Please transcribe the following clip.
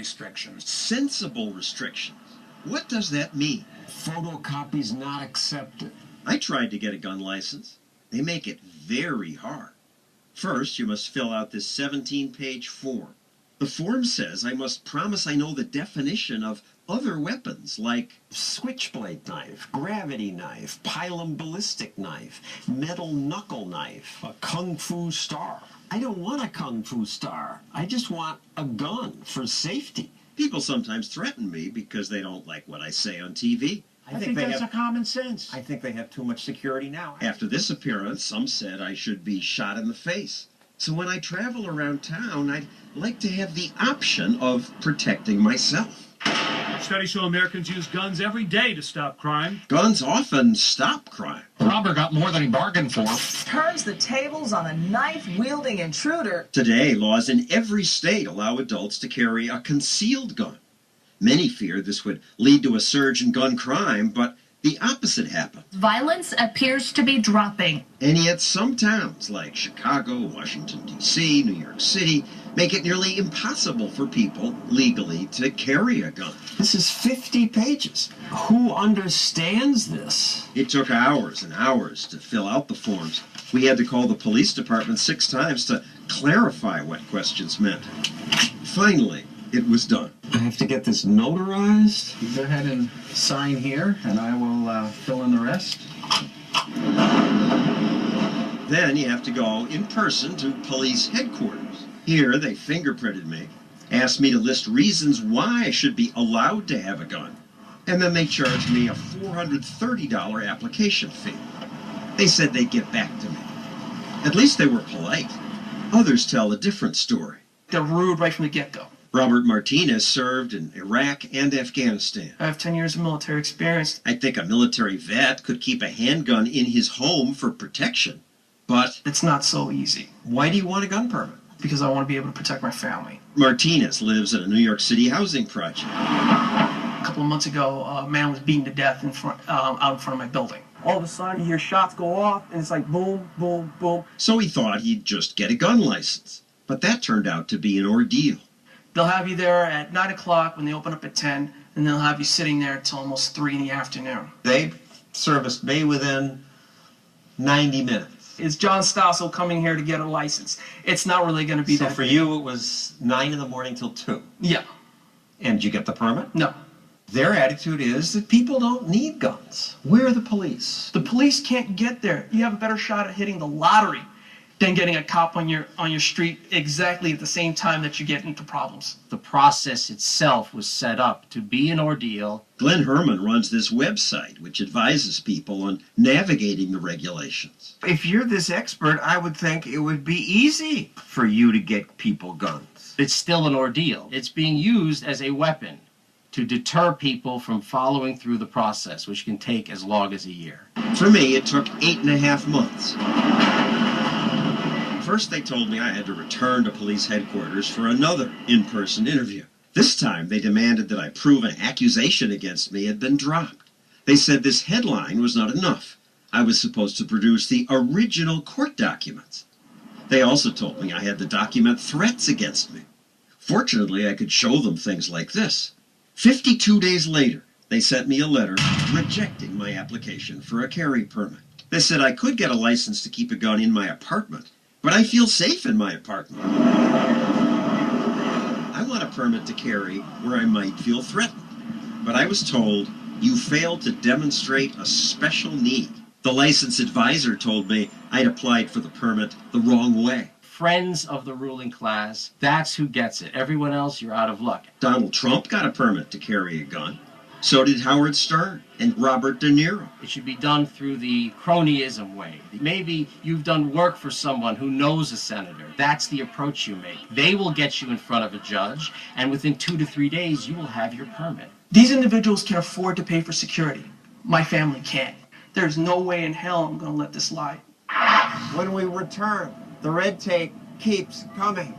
restrictions. Sensible restrictions. What does that mean? Photocopies not accepted. I tried to get a gun license. They make it very hard. First, you must fill out this 17-page form. The form says I must promise I know the definition of other weapons like Switchblade knife, gravity knife, pilum ballistic knife, metal knuckle knife, a kung fu star. I don't want a kung fu star. I just want a gun for safety. People sometimes threaten me because they don't like what I say on TV. I think that's a common sense. I think they have too much security now. After this appearance, some said I should be shot in the face. So when I travel around town, I'd like to have the option of protecting myself. Studies show Americans use guns every day to stop crime. Guns often stop crime. The robber got more than he bargained for. Turns the tables on a knife-wielding intruder. Today, laws in every state allow adults to carry a concealed gun. Many fear this would lead to a surge in gun crime, but the opposite happened. Violence appears to be dropping. And yet some towns like Chicago, Washington, D.C., New York City make it nearly impossible for people legally to carry a gun. This is 50 pages. Who understands this? It took hours and hours to fill out the forms. We had to call the police department 6 times to clarify what questions meant. Finally, it was done. I have to get this notarized? You go ahead and sign here, and I will fill in the rest. Then you have to go in person to police headquarters. Here, they fingerprinted me, asked me to list reasons why I should be allowed to have a gun, and then they charged me a $430 application fee. They said they'd get back to me. At least they were polite. Others tell a different story. They're rude right from the get-go. Robert Martinez served in Iraq and Afghanistan. I have 10 years of military experience. I think a military vet could keep a handgun in his home for protection, but It's not so easy, why do you want a gun permit? because I want to be able to protect my family. Martinez lives at a New York City housing project. A couple of months ago, a man was beaten to death out in front of my building. All of a sudden, you hear shots go off, and it's like boom, boom, boom. So he thought he'd just get a gun license, but that turned out to be an ordeal. They'll have you there at 9 o'clock when they open up at 10, and they'll have you sitting there until almost 3 in the afternoon. They serviced me within 90 minutes. Is John Stossel coming here to get a license? It's not really going to be So that. for you, it was 9 in the morning till 2. Yeah. And did you get the permit? No. Their attitude is that people don't need guns. Where are the police? The police can't get there. You have a better shot at hitting the lottery than getting a cop on your street exactly at the same time that you get into problems. The process itself was set up to be an ordeal. Glenn Herman runs this website, which advises people on navigating the regulations. If you're this expert, I would think it would be easy for you to get people guns. It's still an ordeal. It's being used as a weapon to deter people from following through the process, which can take as long as a year. For me, it took 8.5 months. First, they told me I had to return to police headquarters for another in-person interview. This time, they demanded that I prove an accusation against me had been dropped. They said this headline was not enough. I was supposed to produce the original court documents. They also told me I had to document threats against me. Fortunately, I could show them things like this. 52 days later, they sent me a letter rejecting my application for a carry permit. They said I could get a license to keep a gun in my apartment, but I feel safe in my apartment. I want a permit to carry where I might feel threatened, but I was told you failed to demonstrate a special need. The license advisor told me I'd applied for the permit the wrong way. Friends of the ruling class, that's who gets it. Everyone else, you're out of luck. Donald Trump got a permit to carry a gun. So did Howard Stern and Robert De Niro. It should be done through the cronyism way. Maybe you've done work for someone who knows a senator. That's the approach you make. They will get you in front of a judge, and within 2 to 3 days, you will have your permit. These individuals can afford to pay for security. My family can't. There's no way in hell I'm going to let this lie. When we return, the red tape keeps coming.